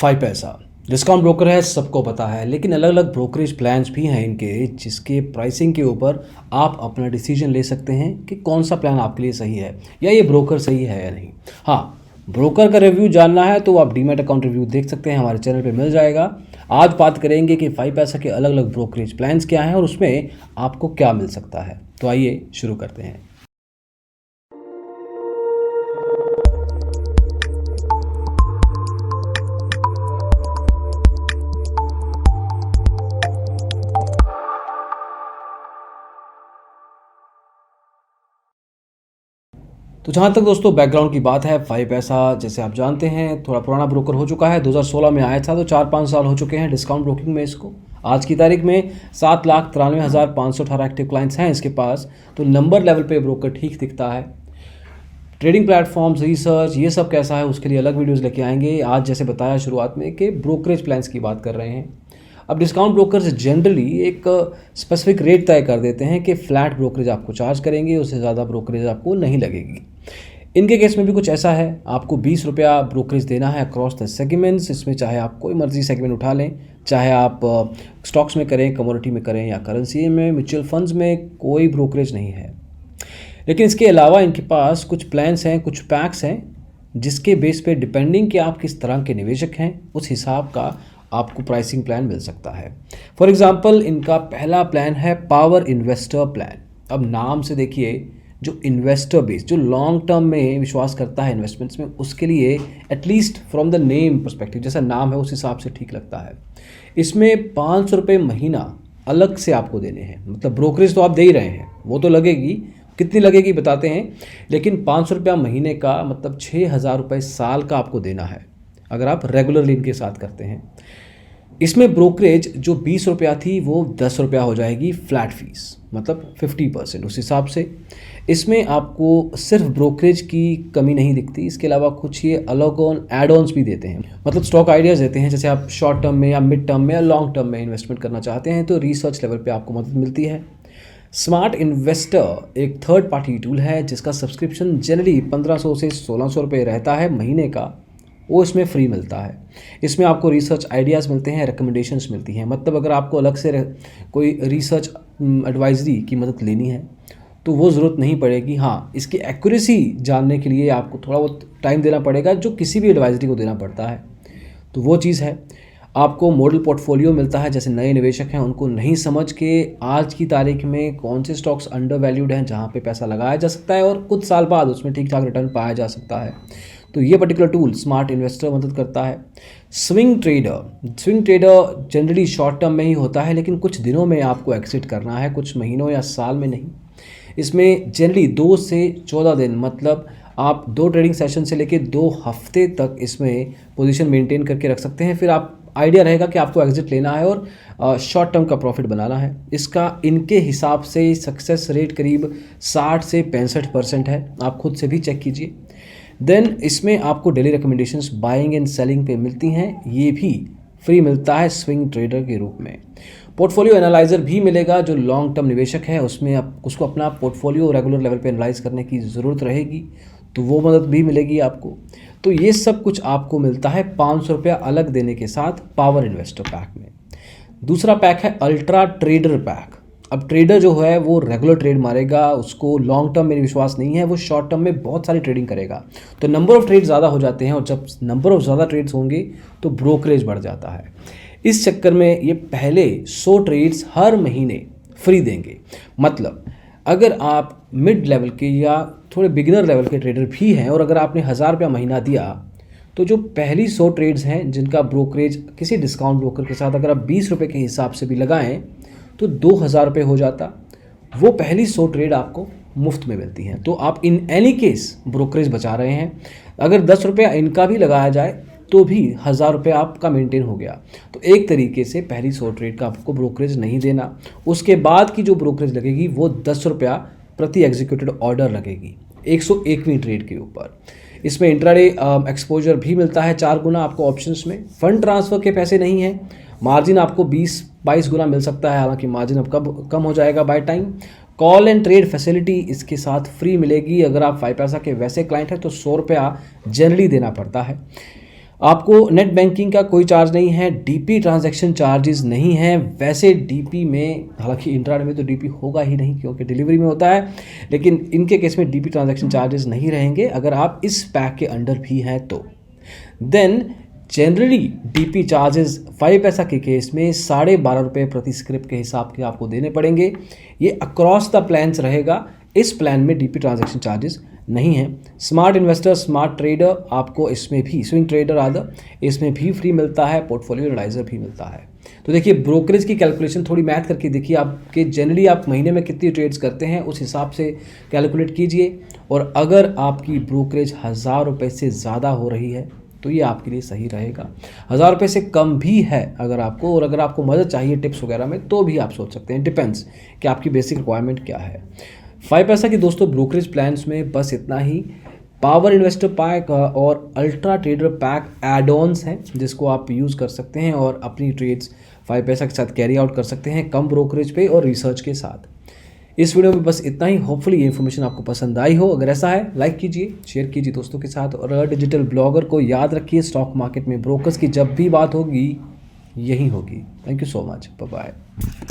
Five पैसा discount broker है, सबको पता है, लेकिन अलग अलग ब्रोकरेज प्लान्स भी हैं इनके, जिसके प्राइसिंग के ऊपर आप अपना डिसीजन ले सकते हैं कि कौन सा प्लान आपके लिए सही है या ये ब्रोकर सही है या नहीं। हाँ, ब्रोकर का रिव्यू जानना है तो आप डीमैट अकाउंट रिव्यू देख सकते हैं, हमारे चैनल पे मिल जाएगा। आज बात करेंगे कि फाइव पैसा के अलग अलग ब्रोकरेज प्लान्स क्या हैं और उसमें आपको क्या मिल सकता है। तो आइए शुरू करते हैं। तो जहाँ तक दोस्तों बैकग्राउंड की बात है, फाइव पैसा जैसे आप जानते हैं थोड़ा पुराना ब्रोकर हो चुका है। 2016 में आया था, तो 4-5 साल हो चुके हैं डिस्काउंट ब्रोकिंग में इसको। आज की तारीख में 7,93,518 एक्टिव क्लाइंट्स हैं इसके पास। तो नंबर लेवल पे ब्रोकर ठीक दिखता है। ट्रेडिंग प्लेटफॉर्म्स, रिसर्च, ये सब कैसा है उसके लिए अलग वीडियोज़ लेके आएंगे। आज जैसे बताया शुरुआत में कि ब्रोकरेज प्लान्स की बात कर रहे हैं। अब डिस्काउंट ब्रोकर्स जनरली एक स्पेसिफिक रेट तय कर देते हैं कि फ्लैट ब्रोकरेज आपको चार्ज करेंगे, उससे ज़्यादा ब्रोकरेज आपको नहीं लगेगी। इनके केस में भी कुछ ऐसा है, आपको 20 रुपया ब्रोकरेज देना है अक्रॉस द सेगमेंट्स। इसमें चाहे आप कोई मर्जी सेगमेंट उठा लें, चाहे आप स्टॉक्स में करें, कमोडिटी में करें या करेंसी में, म्यूचुअल फंड्स में, कोई ब्रोकरेज नहीं है। लेकिन इसके अलावा इनके पास कुछ प्लान्स हैं, कुछ पैक्स हैं, जिसके बेस पे डिपेंडिंग कि आप किस तरह के निवेशक हैं उस हिसाब का आपको प्राइसिंग प्लान मिल सकता है। फॉर एग्जांपल इनका पहला प्लान है पावर इन्वेस्टर प्लान। अब नाम से देखिए, जो इन्वेस्टर बेस, जो लॉन्ग टर्म में विश्वास करता है इन्वेस्टमेंट्स में, उसके लिए at least from the name perspective जैसा नाम है उस हिसाब से ठीक लगता है। इसमें 500 रुपये महीना अलग से आपको देने हैं। मतलब ब्रोकरेज तो आप दे ही रहे हैं, वो तो लगेगी, कितनी लगेगी बताते हैं, लेकिन 500 रुपया महीने का मतलब 6,000 रुपये साल का आपको देना है अगर आप रेगुलरली इनके साथ करते हैं। इसमें ब्रोकरेज जो 20 रुपया थी वो 10 रुपया हो जाएगी, फ्लैट फीस मतलब 50% उस हिसाब से। इसमें आपको सिर्फ ब्रोकरेज की कमी नहीं दिखती, इसके अलावा कुछ ये अलग ऑन एड ऑन्स भी देते हैं। मतलब स्टॉक आइडियाज़ देते हैं, जैसे आप शॉर्ट टर्म में या मिड टर्म में या लॉन्ग टर्म में इन्वेस्टमेंट करना चाहते हैं तो रिसर्च लेवल पे आपको मदद मिलती है। स्मार्ट इन्वेस्टर एक थर्ड पार्टी टूल है जिसका सब्सक्रिप्शन जनरली 1500 से 1600 रुपये रहता है महीने का, वो इसमें फ्री मिलता है। इसमें आपको रिसर्च आइडियाज़ मिलते हैं, रिकमेंडेशंस मिलती हैं। मतलब अगर आपको अलग से कोई रिसर्च एडवाइजरी की मदद लेनी है तो वो ज़रूरत नहीं पड़ेगी। हाँ, इसकी एक्यूरेसी जानने के लिए आपको थोड़ा बहुत टाइम देना पड़ेगा, जो किसी भी एडवाइजरी को देना पड़ता है, तो वो चीज़ है। आपको मॉडल पोर्टफोलियो मिलता है, जैसे नए निवेशक हैं उनको नहीं समझ के आज की तारीख में कौन से स्टॉक्स अंडर वैल्यूड हैं जहाँ पे पैसा लगाया जा सकता है और कुछ साल बाद उसमें ठीक ठाक रिटर्न पाया जा सकता है। तो ये पर्टिकुलर टूल स्मार्ट इन्वेस्टर मदद करता है। Swing trader generally short term में ही होता है, लेकिन कुछ दिनों में आपको एग्जिट करना है, कुछ महीनों या साल में नहीं। इसमें जनरली 2 से 14 दिन, मतलब आप 2 ट्रेडिंग सेशन से लेके 2 हफ्ते तक इसमें पोजीशन मेंटेन करके रख सकते हैं। फिर आप आइडिया रहेगा कि आपको एग्जिट लेना है और शॉर्ट टर्म का प्रॉफिट बनाना है। इसका इनके हिसाब से सक्सेस रेट करीब 60 से 65% है, आप खुद से भी चेक कीजिए। देन इसमें आपको daily recommendations buying and selling पे मिलती हैं, ये भी फ्री मिलता है स्विंग ट्रेडर के रूप में। पोर्टफोलियो एनालाइजर भी मिलेगा, जो लॉन्ग टर्म निवेशक है उसमें उसको अपना पोर्टफोलियो रेगुलर लेवल पे एनालाइज करने की ज़रूरत रहेगी, तो वो मदद भी मिलेगी आपको। तो ये सब कुछ आपको मिलता है 500 रुपया अलग देने के साथ पावर इन्वेस्टर पैक में। दूसरा पैक है अल्ट्रा ट्रेडर पैक। अब ट्रेडर जो है वो रेगुलर ट्रेड मारेगा, उसको लॉन्ग टर्म में विश्वास नहीं है, वो शॉर्ट टर्म में बहुत सारी ट्रेडिंग करेगा, तो नंबर ऑफ़ ट्रेड ज़्यादा हो जाते हैं और जब नंबर ऑफ़ ज़्यादा ट्रेड्स होंगे तो ब्रोकरेज बढ़ जाता है। इस चक्कर में ये पहले 100 ट्रेड्स हर महीने फ्री देंगे। मतलब अगर आप मिड लेवल के या थोड़े बिगिनर लेवल के ट्रेडर भी हैं और अगर आपने 1000 रुपया महीना दिया तो जो पहली 100 ट्रेड्स हैं जिनका ब्रोकरेज किसी डिस्काउंट ब्रोकर के साथ अगर आप 20 रुपये के हिसाब से भी लगाएं तो 2000 रुपये हो जाता। वो पहली 100 ट्रेड आपको मुफ्त में मिलती हैं, तो आप इन एनी केस ब्रोकरेज बचा रहे हैं। अगर 10 रुपया इनका भी लगाया जाए तो भी 1000 रुपये आपका मेंटेन हो गया। तो एक तरीके से पहली 100 ट्रेड का आपको ब्रोकरेज नहीं देना। उसके बाद की जो ब्रोकरेज लगेगी वो 10 रुपया प्रति एग्जीक्यूटेड ऑर्डर लगेगी 101वीं ट्रेड के ऊपर। इसमें इंट्राडे एक्सपोजर भी मिलता है 4 गुना आपको ऑप्शंस में। फंड ट्रांसफ़र के पैसे नहीं हैं, मार्जिन आपको 20-22 गुना मिल सकता है, हालांकि मार्जिन अब कम हो जाएगा by time. Call and trade facility इसके साथ फ्री मिलेगी। अगर आप फाइव पैसा के वैसे क्लाइंट हैं तो 100 रुपया जनरली देना पड़ता है। आपको नेट बैंकिंग का कोई चार्ज नहीं है, डीपी ट्रांजैक्शन चार्जेस नहीं है। वैसे डीपी में, हालांकि इंट्राडे में तो डीपी होगा ही नहीं क्योंकि डिलीवरी में होता है, लेकिन इनके केस में डीपी ट्रांजैक्शन चार्जेस नहीं रहेंगे अगर आप इस पैक के अंडर भी हैं तो। देन जनरली डीपी चार्जेस 5 पैसा के केस में 12.5 रुपये प्रति स्क्रिप्ट के हिसाब के आपको देने पड़ेंगे। ये अक्रॉस द प्लान्स रहेगा। इस प्लान में डीपी ट्रांजैक्शन चार्जेस नहीं है। स्मार्ट इन्वेस्टर, स्मार्ट ट्रेडर आपको इसमें भी, स्विंग ट्रेडर आदर इसमें भी फ्री मिलता है, पोर्टफोलियो एनालाइजर भी मिलता है। तो देखिए ब्रोकरेज की कैलकुलेशन थोड़ी मैथ करके देखिए, आपके जनरली आप महीने में कितनी ट्रेड्स करते हैं उस हिसाब से कैलकुलेट कीजिए, और अगर आपकी ब्रोकरेज 1000 रुपये से ज़्यादा हो रही है तो ये आपके लिए सही रहेगा। 1000 रुपये से कम भी है अगर आपको, और अगर आपको मदद चाहिए टिप्स वगैरह में तो भी आप सोच सकते हैं। डिपेंड्स कि आपकी बेसिक रिक्वायरमेंट क्या है। 5 पैसा की दोस्तों ब्रोकरेज प्लान्स में बस इतना ही। पावर इन्वेस्टर पैक और ultra trader pack add ons हैं जिसको आप यूज़ कर सकते हैं और अपनी ट्रेड्स 5 पैसा के साथ कैरी आउट कर सकते हैं कम ब्रोकरेज पे और रिसर्च के साथ। इस वीडियो में बस इतना ही। होपफुली ये इन्फॉर्मेशन आपको पसंद आई हो। अगर ऐसा है लाइक कीजिए, शेयर कीजिए दोस्तों के साथ, और डिजिटल ब्लॉगर को याद रखिए, स्टॉक मार्केट में ब्रोकर्स की जब भी बात होगी यही होगी। Thank you so much, bye bye.